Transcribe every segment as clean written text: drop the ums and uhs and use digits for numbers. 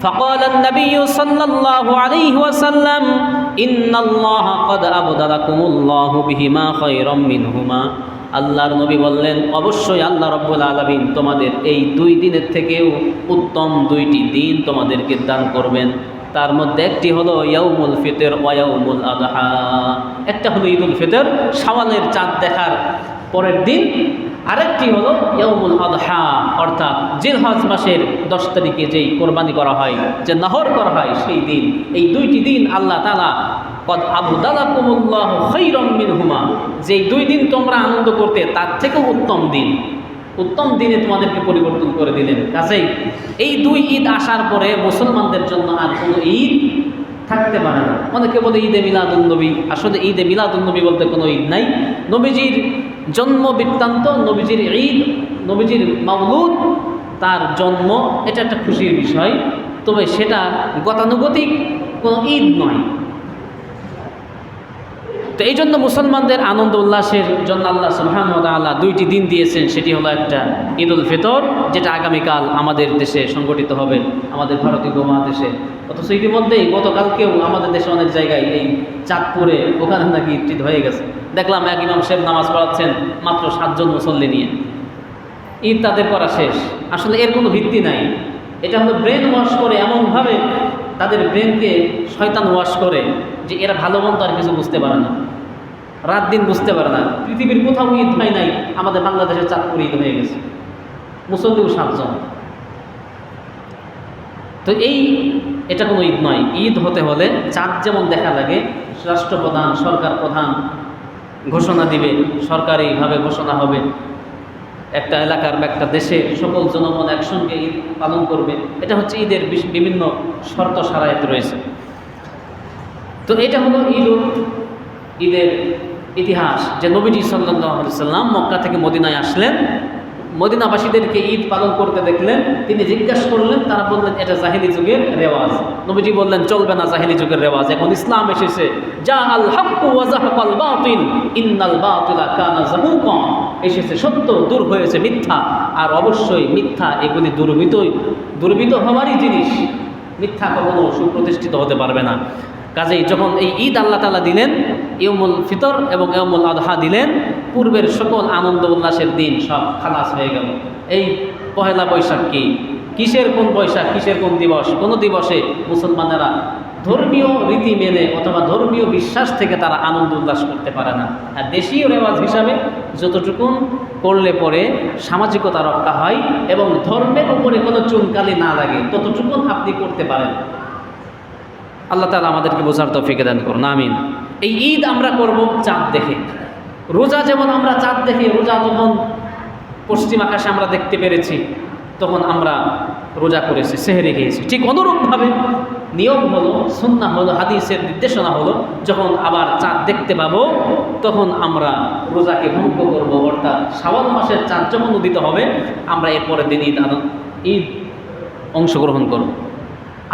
فقال النبي صلى الله عليه وسلم إن الله قد أبدلكم الله بهما خيرا منهما আল্লাহর নবী বললেন, অবশ্যই আল্লাহ রাব্বুল আলামিন তোমাদের এই 2 দিনের থেকেও উত্তম 2টি দিন তোমাদেরকে দান করবেন। তার মধ্যে একটি হলো ইয়াউমুল ফিতর ওয়া ইয়াউমুল আদহা। একটা হলো ঈদুল ফিতর, শাওয়ালের চাঁদ দেখার পরের দিন, আরেকটি হলো ইয়াউমুল আদহা, অর্থাৎ জিলহজ মাসের 10 তারিখে যেই কোরবানি করা হয়, যে নাহর করা হয় সেই দিন। এই 2টি দিন আল্লাহ তাআলা কদ আবদালাকুমুল্লাহু খায়রাম মিনহুমা, যেই 2 দিন তোমরা আনন্দ করতে তার থেকেও উত্তম দিনে তোমাদেরকে পরিবর্তন করে দিলেন। কাজেই এই 2 ঈদ আসার পরে মুসলমানদের জন্য আর কোনো ঈদ থাকতে পারে না। অনেকে বলে ঈদে মিলাদুন্নবী, আসলে ঈদে মিলাদুন্নবী বলতে কোনো ঈদ নাই। নবীজির জন্ম বৃত্তান্ত, নবীজির ঈদ, নবীজির মাওলুদ, তার জন্ম, এটা একটা খুশির বিষয়, তবে সেটা গতানুগতিক কোনো ঈদ নয়। তো এই জন্য মুসলমানদের আনন্দ উল্লাসের জন্য আল্লাহ সুবহানাহু ওয়া তাআলা 2টি দিন দিয়েছেন। সেটি হলো একটা ঈদুল ফিতর, যেটা আগামীকাল আমাদের দেশে সংগঠিত হবে, আমাদের ভারতীয় উপমহাদেশে। অথচ ইতিমধ্যেই গতকালকেও আমাদের দেশে অনেক জায়গায় এই চাঁদপুরে ওখানে নাকি ঈদ হয়ে গেছে। দেখলাম এক ইমাম সাহেব নামাজ পড়াচ্ছেন মাত্র 7 জন মুসল্লি নিয়ে। ঈদ তাদের করা শেষ। আসলে এর কোনো ভিত্তি নাই। এটা হলো ব্রেন ওয়াশ করে, এমনভাবে তাদের ব্রেনকে শয়তান ওয়াশ করে যে এরা ভালো মন্দ আর কিছু বুঝতে পারে না, রাত দিন বুঝতে পারে না। পৃথিবীর কোথাও ঈদ হয় নাই, আমাদের বাংলাদেশের চাঁদপুরে ঈদ হয়ে গেছে, মুসল্লিও 7 জন। তো এটা কোনো ঈদ নয়। ঈদ হতে হলে চাঁদ যেমন দেখা লাগে, রাষ্ট্রপ্রধান, সরকার প্রধান ঘোষণা দিবে, সরকারিভাবে ঘোষণা হবে, একটা এলাকার বা একটা দেশের সকল জনগণ একসঙ্গে ঈদ পালন করবে। এটা হচ্ছে ঈদের বিভিন্ন শর্ত শারায়েত রয়েছে। তো এটা হলো ঈদের ইতিহাস, যে নবীজি সাল্লাল্লাহু আলাইহি ওয়াসাল্লাম মক্কা থেকে মদিনায় আসলেন, মদিনাবাসীদেরকে ঈদ পালন করতে দেখলেন, তিনি জিজ্ঞাসা করলেন, তারা বললেন এটা জাহেলি যুগের রেওয়াজ। নবীজি বললেন চলবে না জাহেলি যুগের রেওয়াজ, এখন ইসলাম এসেছে। যা আল হাক্কু ওয়া যাহাকাল বাতিল ইন্নাল বাতিলা কানা যাহুকা, এসেছে সত্য, দূর হয়েছে মিথ্যা, আর অবশ্যই মিথ্যা এগুলি দুর্বৃত হওয়ারই জিনিস, মিথ্যা কখনো সুপ্রতিষ্ঠিত হতে পারবে না। কাজেই যখন এই ঈদ আল্লাহ তাআলা দিলেন, ইয়াউমুল ফিতর এবং ইয়াউমুল আদহা দিলেন, পূর্বের সকল আনন্দ উল্লাসের দিন সব খালাস হয়ে গেল। এই পহেলা বৈশাখ কিসের কোন বৈশাখ, কিসের কোন দিবস? কোনো দিবসে মুসলমানেরা ধর্মীয় রীতি মেনে অথবা ধর্মীয় বিশ্বাস থেকে তারা আনন্দ উল্লাস করতে পারে না। আর দেশীয় রেওয়াজ হিসাবে যতটুকুন করলে পরে সামাজিকতা রক্ষা হয় এবং ধর্মের উপরে কোনো চুনকালি না লাগে, ততটুকুন আপনি করতে পারেন। আল্লাহ তাআলা আমাদেরকে বোঝার তৌফিক দান করুন, আমিন। এই ঈদ আমরা করব চাঁদ দেখে। রোজা যেমন আমরা চাঁদ দেখে, রোজা যখন পশ্চিম আকাশে আমরা দেখতে পেরেছি তখন আমরা রোজা করেছি, সেহরি খেয়েছি, ঠিক অনুরূপভাবে নিয়ম হলো, সুন্নাহ হলো, হাদিসের নির্দেশনা হলো, যখন আবার চাঁদ দেখতে পাবো তখন আমরা রোজাকে ভঙ্গ করব, অর্থাৎ শাওয়াল মাসের চাঁদ যখন উদিত হবে আমরা এরপরের দিন ঈদ অংশগ্রহণ করব।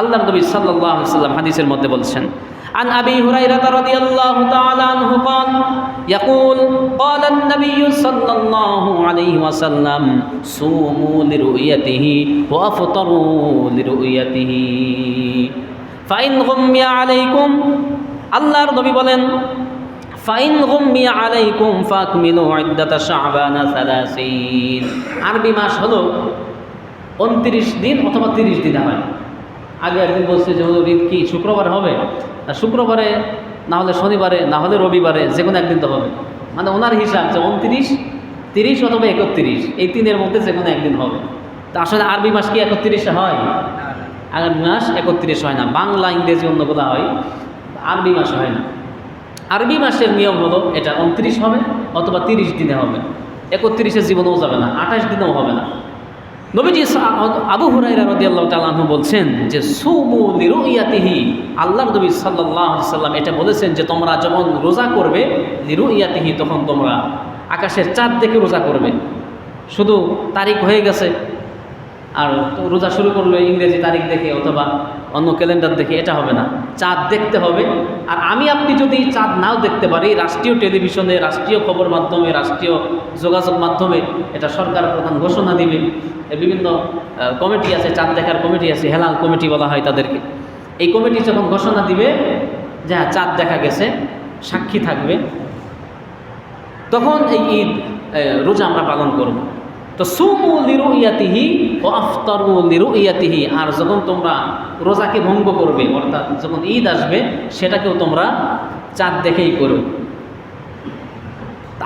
আল্লাহর নবী সাল্লাল্লাহু আলাইহি ওয়াসাল্লাম হাদিসের মধ্যে বলছেন, عن أبي هريرة رضي الله تعالى عنه قال يقول قال النبي صلى الله عليه وسلم صوموا لرؤيته وأفطروا لرؤيته فإن غمي عليكم আল্লাহর নবী বলেন فإن غمي عليكم فأكملوا عدة شعبان 30। আরবি মাস হলো 29 দিন অথবা 30 দিন হয়। আগে একদিন বলছে যে ঈদ কি শুক্রবার হবে, শুক্রবারে না হলে শনিবারে না হলে রবিবারে, যে কোনো একদিন তো হবে। মানে ওনার হিসাব যে 29, 30 অথবা 31, এই 3-এর মধ্যে যে কোনো একদিন হবে। তা আসলে আরবি মাস কি 31 হয়? আরবি মাস 31 হয় না, বাংলা ইংরেজি অন্যগুলো হয়, আরবি মাস হয় না। আরবি মাসের নিয়ম হলো এটা 29 হবে অথবা 30 দিনে হবে, 31-এর জীবনেও যাবে না, 28 দিনেও হবে না। নবীজি আবু হুরায়রা রাদিয়াল্লাহু তাআলা আনহু বলছেন যে সুমু লিরুইয়াতিহি, আল্লাহর নবী সাল্লাল্লাহু আলাইহি সাল্লাম এটা বলেছেন যে তোমরা যখন রোজা করবে লিরুইয়াতিহি, তখন তোমরা আকাশের চাঁদ দেখে রোজা করবে। শুধু তারিখ হয়ে গেছে, আর রোজা শুরু করলো ইংরেজি তারিখ দেখে অথবা অন্য ক্যালেন্ডার দেখে, এটা হবে না। চাঁদ দেখতে হবে। আর আমি আপনি যদি চাঁদ নাও দেখতে পারি, রাষ্ট্রীয় টেলিভিশনে, রাষ্ট্রীয় খবর মাধ্যমে, রাষ্ট্রীয় যোগাযোগ মাধ্যমে এটা সরকার প্রধান ঘোষণা দিবে। বিভিন্ন কমিটি আছে, চাঁদ দেখার কমিটি আছে, হেলাল কমিটি বলা হয় তাদেরকে। এই কমিটি যখন ঘোষণা দিবে যে হ্যাঁ চাঁদ দেখা গেছে, সাক্ষী থাকবে, তখন এই ঈদ রোজা আমরা পালন করব। তো সুমু লিরুইয়াতিহি ও আফতারু লিরুইয়াতিহি, আর যখন তোমরা রোজাকে ভঙ্গ করবে, অর্থাৎ যখন ঈদ আসবে সেটাকেও তোমরা চাঁদ দেখেই করো।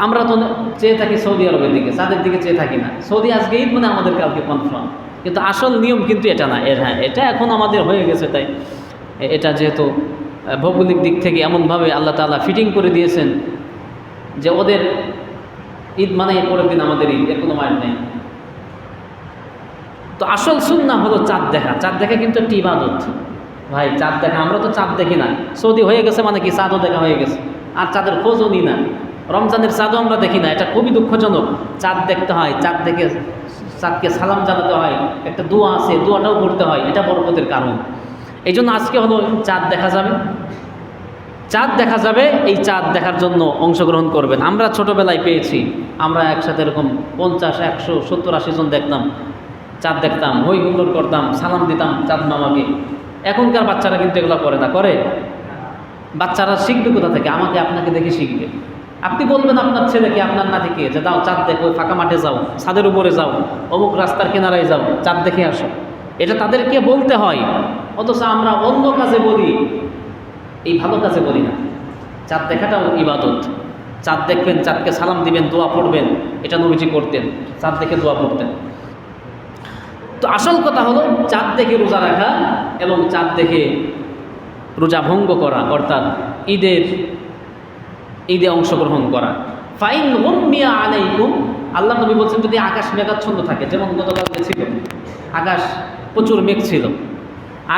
আমরা তো চেয়ে থাকি সৌদি আরবের দিকে, চাঁদের দিকে চেয়ে থাকি না। সৌদি আজকে ঈদ মানে আমাদের কালকে কনফার্ম, কিন্তু আসল নিয়ম কিন্তু এটা না। হ্যাঁ, এটা এখন আমাদের হয়ে গেছে, তাই এটা যেহেতু ভৌগোলিক দিক থেকে এমনভাবে আল্লাহ তাআলা ফিটিং করে দিয়েছেন যে ওদের ঈদ মানে পরের দিন আমাদের ঈদ, এর কোনো মানে নেই। তো আসল সুন্নাহ হলো চাঁদ দেখা। চাঁদ দেখা কিন্তু একটি ইবাদত ভাই। চাঁদ দেখা, আমরা তো চাঁদ দেখি না। সৌদি হয়ে গেছে মানে কি চাঁদও দেখা হয়ে গেছে, আর চাঁদের খোঁজও নিই না। রমজানের চাঁদও আমরা দেখি না, এটা খুবই দুঃখজনক। চাঁদ দেখতে হয়, চাঁদ দেখে চাঁদকে সালাম জানাতে হয়, একটা দোয়া আছে, দোয়াটাও করতে হয়, এটা বরকতের কারণ। এই জন্য আজকে হলো চাঁদ দেখা যাবে, চাঁদ দেখা যাবে। এই চাঁদ দেখার জন্য অংশগ্রহণ করবেন। আমরা ছোটোবেলায় পেয়েছি, আমরা একসাথে এরকম 50, 100, 70, 80 জন দেখতাম, চাঁদ দেখতাম, হই হুল্লোড় করতাম, সালাম দিতাম চাঁদ মামাকে। এখনকার বাচ্চারা কিন্তু এগুলো করে না। করে? বাচ্চারা শিখবে কোথা থেকে? আমাকে আপনাকে দেখে শিখবে। আপনি বলবেন আপনার ছেলেকে, আপনার নাতিকে যে দাও চাঁদ দেখো, ফাঁকা মাঠে যাও, ছাদের উপরে যাও, অমুক রাস্তার কিনারায় যাও, চাঁদ দেখে আসো। এটা তাদেরকে বলতে হয়, অথচ আমরা অন্য কাজে বলি, এই ভালো কাজে বলি না। চাঁদ দেখাটাও ইবাদত। চাঁদ দেখবেন, চাঁদকে সালাম দিবেন, দোয়া পড়বেন, এটা নবীজি করতেন, চাঁদ দেখে দোয়া পড়তেন। তো আসল কথা হলো চাঁদ দেখে রোজা রাখা এবং চাঁদ দেখে রোজা ভঙ্গ করা, অর্থাৎ ঈদে অংশগ্রহণ করা। ফাইন গুম্মিয়া আলাইকুম, আল্লাহ নবী বলছেন যদি আকাশ মেঘাচ্ছন্ন থাকে, যেমন গতকালকে ছিল, আকাশ প্রচুর মেঘ ছিল,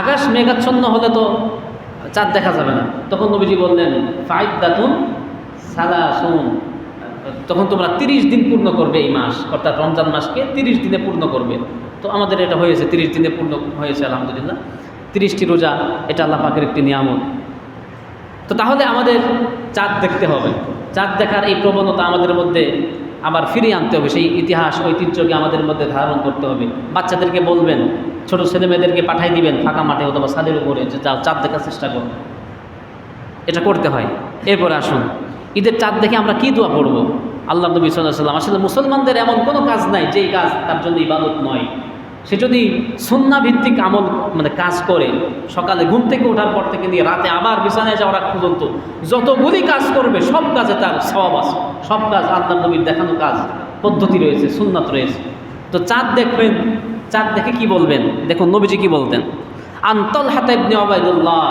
আকাশ মেঘাচ্ছন্ন হলে তো চাঁদ দেখা যাবে না। তখন নবীজি বললেন ফাইদ্দাতুন সালাসুন, তখন তোমরা 30 দিন পূর্ণ করবে এই মাস, অর্থাৎ রমজান মাসকে 30 দিনে পূর্ণ করবে। তো আমাদের এটা হয়েছে, 30 দিনে পূর্ণ হয়েছে আলহামদুলিল্লাহ। 30টি রোজা, এটা আল্লাহ পাকের একটি নিয়ামত। তো তাহলে আমাদের চাঁদ দেখতে হবে। চাঁদ দেখার এই প্রবণতা আমাদের মধ্যে আবার ফিরিয়ে আনতে হবে, সেই ইতিহাস ঐতিহ্যকে আমাদের মধ্যে ধারণ করতে হবে। বাচ্চাদেরকে বলবেন, ছোট ছেলে মেয়েদেরকে পাঠাই দিবেন ফাঁকা মাঠে অথবা ছাদের উপরে, যে যাও চাঁদ দেখার চেষ্টা করো। এটা করতে হয়। এরপরে আসুন, ঈদের চাঁদ দেখে আমরা কি দোয়া পড়ব? আল্লাহ নবী সাল্লাল্লাহু আলাইহি ওয়াসাল্লাম, আসলে মুসলমানদের এমন কোনো কাজ নাই যেই কাজ তার জন্য ইবাদত নয়। সে যদি সুন্নাহ ভিত্তিক আমল মানে কাজ করে, সকালে ঘুম থেকে ওঠার পর থেকে নিয়ে রাতে আবার বিছানায় যাওয়ার আগ পর্যন্ত যতগুলি কাজ করবে সব কাজে তার সওয়াব আছে। সব কাজ আল্লাহ নবীর দেখানো কাজ, পদ্ধতি রয়েছে, সুন্নাত রয়েছে। তো চাঁদ দেখবেন, চাঁদ দেখে কি বলবেন? দেখুন নবীজি কি বলতেন। আন তালহা ইবনে উবাইদুল্লাহ,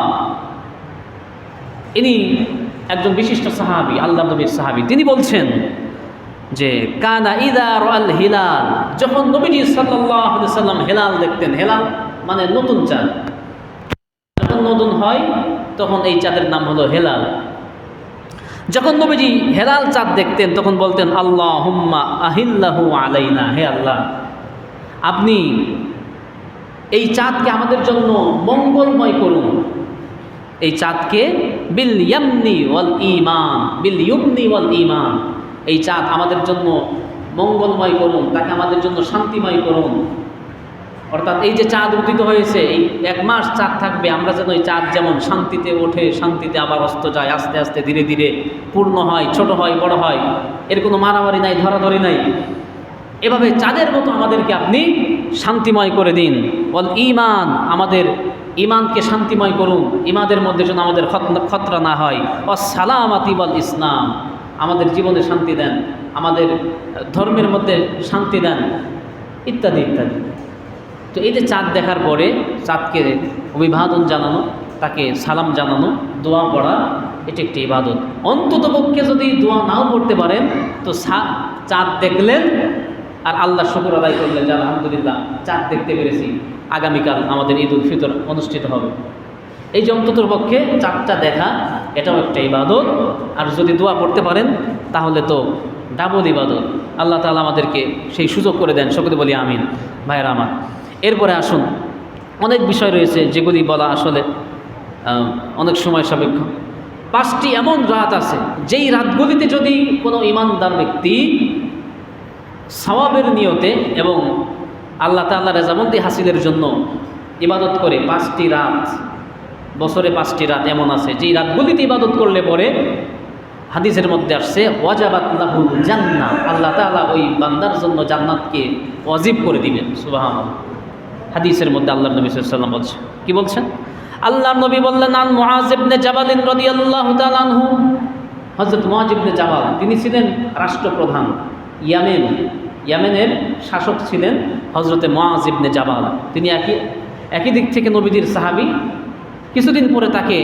ইনি একজন বিশিষ্ট সাহাবী, আল্লাহ নবীর সাহাবী। তিনি বলছেন যে কানা ইযা রাআল হিলাল, যখন নবীজি সাল্লাল্লাহু আলাইহি ওয়াসাল্লাম হেলাল দেখতেন, হেলাল মানে নতুন চাঁদ, যখন নতুন হয় তখন এই চাঁদের নাম হলো হেলাল। যখন নবীজি হেলাল চাঁদ দেখতেন তখন বলতেন আল্লাহুম্মা আহিল্লাহু আলাইনা, হে আল্লাহ আপনি এই চাঁদকে আমাদের জন্য মঙ্গলময় করুন। এই চাঁদকে বিল ইয়ামনি ওয়াল ঈমান, বিল ইয়ুমনি ওয়াল ঈমান, এই চাঁদ আমাদের জন্য মঙ্গলময় করুন, তাকে আমাদের জন্য শান্তিময় করুন। অর্থাৎ এই যে চাঁদ উদিত হয়েছে, এই 1 মাস চাঁদ থাকবে, আমরা যেন এই চাঁদ যেমন শান্তিতে ওঠে, শান্তিতে আবার অস্ত যায়, আস্তে আস্তে ধীরে ধীরে পূর্ণ হয়, ছোট হয়, বড় হয়, এর কোনো মারামারি নাই, ধরাধরি নাই। এভাবে চাঁদের মতো আমাদেরকে আপনি শান্তিময় করে দিন। ওয়াল ঈমান, আমাদের ঈমানকে শান্তিময় করুন, ঈমানের মধ্যে যেন আমাদের খতরা না হয়। ওয়াস সালামাতি ওয়াল ইসলাম, আমাদের জীবনে শান্তি দেন, আমাদের ধর্মের মধ্যে শান্তি দেন, ইত্যাদি ইত্যাদি। তো এই যে চাঁদ দেখার পরে চাঁদকে অভিবাদন জানানো, তাকে সালাম জানানো, দোয়া পড়া, এটি একটি ইবাদত। অন্ততপক্ষে যদি দোয়া নাও পড়তে পারেন তো চাঁদ দেখলেন আর আল্লাহ শুকর আদায় করলেন যে আলহামদুলিল্লাহ চাঁদ দেখতে পেরেছি, আগামীকাল আমাদের ঈদ উল ফিতর অনুষ্ঠিত হবে। এই যে অন্ততপক্ষে চাঁদটা দেখা, এটাও একটা ইবাদত। আর যদি দোয়া পড়তে পারেন তাহলে তো ডাবল ইবাদত। আল্লাহ তাআলা আমাদেরকে সেই সুযোগ করে দেন, সকলে বলি আমিন। ভাইয়েরা আমার, এরপরে আসুন, অনেক বিষয় রয়েছে যেগুলি বলা আসলে অনেক সময় সাপেক্ষ। 5টি এমন রাত আছে যেই রাতগুলিতে যদি কোনো ইমানদার ব্যক্তি সওয়াবের নিয়তে এবং আল্লাহ তাআলার রেজামন্দি হাসিলের জন্য ইবাদত করে, 5টি রাত, বছরে 5টি রাত এমন আছে যেই রাতগুলিতে ইবাদত করলে পরে হাদিসের মধ্যে আসছে ওয়াজাবাত লাহুল জান্নাহ, আল্লাহ তাআলা ওই বান্দার জন্য জান্নাতকে ওয়াজিব করে দিবেন। সুবহানাল্লাহ। হাদিসের মধ্যে আল্লাহর নবী সাল্লাল্লাহু আলাইহি ওয়াসাল্লাম বলছেন, কি বলছেন? আল্লাহর নবী বললেন, আন মুআয ইবনে জাবাল রাদিয়াল্লাহু তাআলা আনহু, হযরত মুআয ইবনে জাবাল তিনি ছিলেন রাষ্ট্রপ্রধান, ইয়ামেনের শাসক ছিলেন হযরতে মুআয ইবনে জাবাল। তিনি একই দিক থেকে নবীজির সাহাবী। কিছুদিন পরে তাকে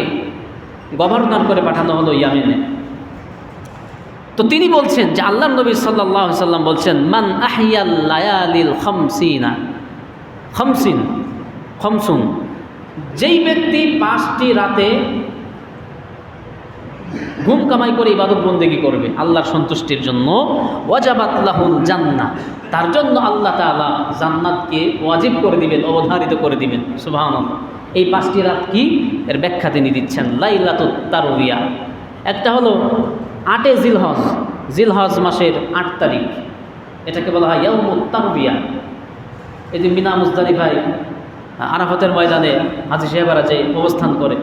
গভর্নর করে পাঠানো হলো ইয়ামেনে। তো তিনি বলছেন যে আল্লাহর নবী সাল্লাল্লাহু আলাইহি সাল্লাম বলছেন, মান আহইয়াল লায়ালিল খামসুন, যেই ব্যক্তি 5টি রাতে ঘুম কামাই করে ইবাদত বন্দেগী করবে আল্লাহর সন্তুষ্টির জন্য, ওয়াজাবাত লাহুল জান্নাহ, তার জন্য আল্লাহ তাআলা জান্নাতকে ওয়াজিব করে দিবেন, অবধারিত করে দিবেন। সুবহানাল্লাহ। এই 5টি রাত কি, এর ব্যাখ্যা তিনি দিচ্ছেন। লাইলাতুত তারবিয়া, একটা হলো 8 জিলহজ মাসের 8 তারিখ, এটাকে বলা হয় ইয়াউমুত তারবিয়া। এই যে মিনা মুজদালিফায় আরাফাতের ময়দানে হাজী সাহেবরা যে অবস্থান করে,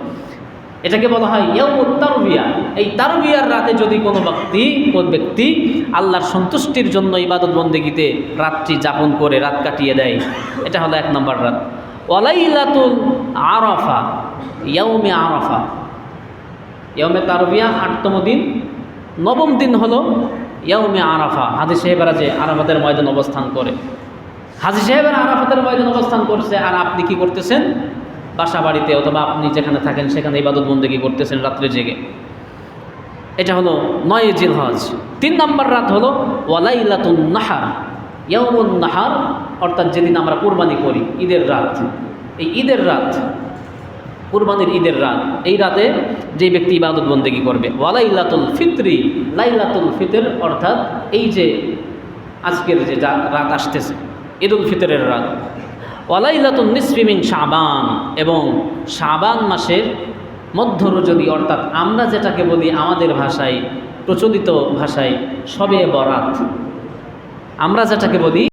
এটাকে বলা হয় ইয়াউমুত তারবিয়া। এই তারবিয়ার রাতে যদি কোনো ব্যক্তি আল্লাহর সন্তুষ্টির জন্য ইবাদত বন্দেগীতে রাতটি যাপন করে, রাত কাটিয়ে দেয়, এটা হলো 1 নম্বর রাত। ওয়ালাইলাতুল আরাফা, ইয়াউমে আরাফা, ইয়াউমে তারবিয়া 8তম দিন, 9ম দিন হলো ইয়াউমে আরাফা। হাজী সাহেবরা যে আরাফাতের ময়দান অবস্থান করে, হাজী সাহেবের আরাফাতের ময়দান অবস্থান করছে, আর আপনি কি করতেছেন? বাসা বাড়িতে অথবা আপনি যেখানে থাকেন সেখানে ইবাদত বন্দেগী করতেছেন রাত্রে জেগে। এটা হলো 9 জিলহজ। 3 নম্বর রাত হলো ওয়ালাইলাতুন নাহার, ইয়াউমুন নাহার, অর্থাৎ যেদিন আমরা কুরবানি করি, ঈদের রাত। এই ঈদের রাত, কুরবানির ঈদের রাত, এই রাতে যে ব্যক্তি ইবাদত বন্দেগী করবে। ওয়ালাইলাতুল ফিতরি, লাইলাতুল ফিতর, অর্থাৎ এই যে আজকের যে রাত আসতেছে, ঈদুল ফিতরের রাত। ওয়ালাইলাতুন নিসফি মিন শাবান, এবং শাবান মাসের মধ্য রজনী, অর্থাৎ আমরা যেটাকে বলি আমাদের ভাষায়, প্রচলিত ভাষায় শবে বরাত, আমরা যেটাকে বলি